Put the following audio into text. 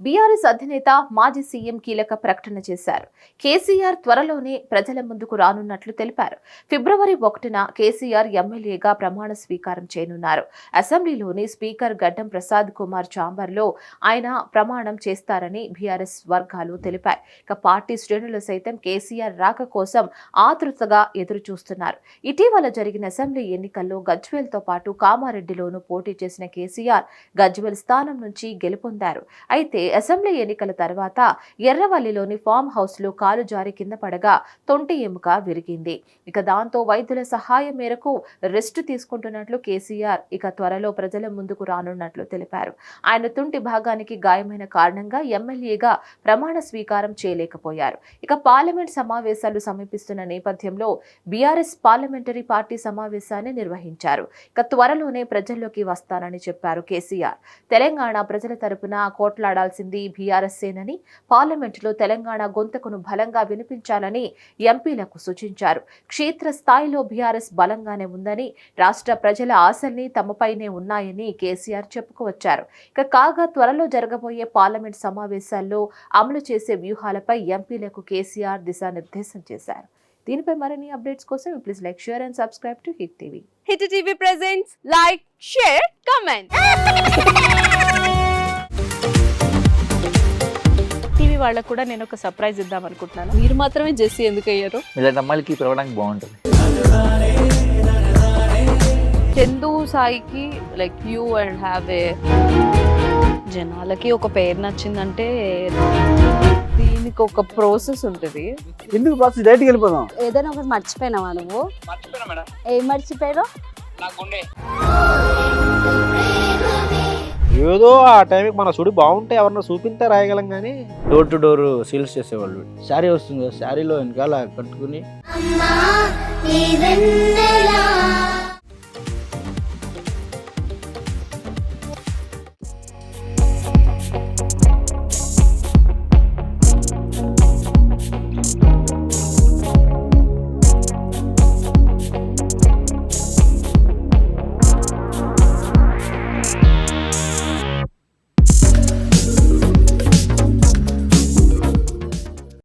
BRS అధినేత మాజీ CM కీలక ప్రకటన చేశారు. కేసీఆర్ త్వరలోనే ప్రజల ముందుకు రానున్నట్లు తెలిపారు. ఫిబ్రవరి 1న కేసీఆర్ ఎమ్మెల్యేగా ప్రమాణ స్వీకారం చేయనున్నారు. అసెంబ్లీలోని స్పీకర్ గడ్డం ప్రసాద్ కుమార్ ఛాంబర్లో ఆయన ప్రమాణం చేస్తారని బీఆర్ఎస్ వర్గాలు తెలిపాయి. ఇక పార్టీ శ్రేణులు సైతం కేసీఆర్ రాక కోసం ఆతృతగా ఎదురు చూస్తున్నారు. ఇటీవల జరిగిన అసెంబ్లీ ఎన్నికల్లో గజ్వేల్తో పాటు కామారెడ్డిలోనూ పోటీ చేసిన కేసీఆర్ గజ్వేల్ స్థానం నుంచి గెలుపొందారు. అయితే అసెంబ్లీ ఎన్నికల తర్వాత ఎర్రవల్లిలోని ఫామ్ హౌస్ లో కాలు జారి కింద పడగా తొంటి ఎముక విరిగింది. ఇక దాంతో వైద్యుల సహాయం మేరకు రెస్ట్ తీసుకుంటున్నట్లు కేసీఆర్ ఇక త్వరలో ప్రజల ముందుకు రానున్నట్లు తెలిపారు. ఆయన తుంటి భాగానికి గాయమైన కారణంగా ఎమ్మెల్యేగా ప్రమాణ స్వీకారం చేయలేకపోయారు. ఇక పార్లమెంట్ సమావేశాలు సమీపిస్తున్న నేపథ్యంలో బీఆర్ఎస్ పార్లమెంటరీ పార్టీ సమావేశాన్ని నిర్వహించారు. ఇక త్వరలోనే ప్రజల్లోకి వస్తానని చెప్పారు కేసీఆర్. తెలంగాణ ప్రజల తరపున కోట్లాడాల్సింది బీఆర్ఎస్ సేనని, పార్లమెంటులో తెలంగాణ గొంతుకును బలంగా వినిపించాలని ఎంపీలకు సూచించారు. క్షేత్ర స్థాయిలో బీఆర్ఎస్ బలంగానే ఉందని, రాష్ట్ర ప్రజల ఆశల్ని తమపైనే ఉన్నాయని కేసీఆర్ చెప్పుకువచ్చారు. ఇక కాగా త్వరలో జరగబోయే పార్లమెంట్ సమావేశాల్లో అమలు చేసే వ్యూహాలపై ఎంపీలకు కేసీఆర్ దిశానిర్దేశం చేశారు. దీనిపై మరిన్ని అప్డేట్స్ కోసం please like, share and subscribe to hit TV. Hit TV presents like, share, comment. TV వాళ్ళకు కూడా నేను ఒక సర్ప్రైజ్ ఇద్దాం అనుకుంటున్నాను. మీరు మాత్రమే జెస్సీ ఎందుకు అయ్యారు? ఇలాంటి అమ్మాయిలకి పిలవడానికి బాగుంటుంది. చందు సాయికి like you and have a జనాలకి ఒక పేరు నచ్చిందంటే దీనికి ఒక ప్రాసెస్ ఉంటుంది. ఎందుకు ప్రాసెస్ డైరెక్ట్గా వెళ్ళిపోదాం. ఏదైనా ఒకటి మర్చిపోయినావా నువ్వు? ఏం మర్చిపోయావు? ఏదో ఆ టైంకి మన సుడి బాగుంటే ఎవరన్నా చూపిస్తే రాయగలం కానీ డోర్ టు డోర్ సేల్స్ చేసేవాళ్ళు. శారీ వస్తుంది, శారీలో వెనకాల కట్టుకుని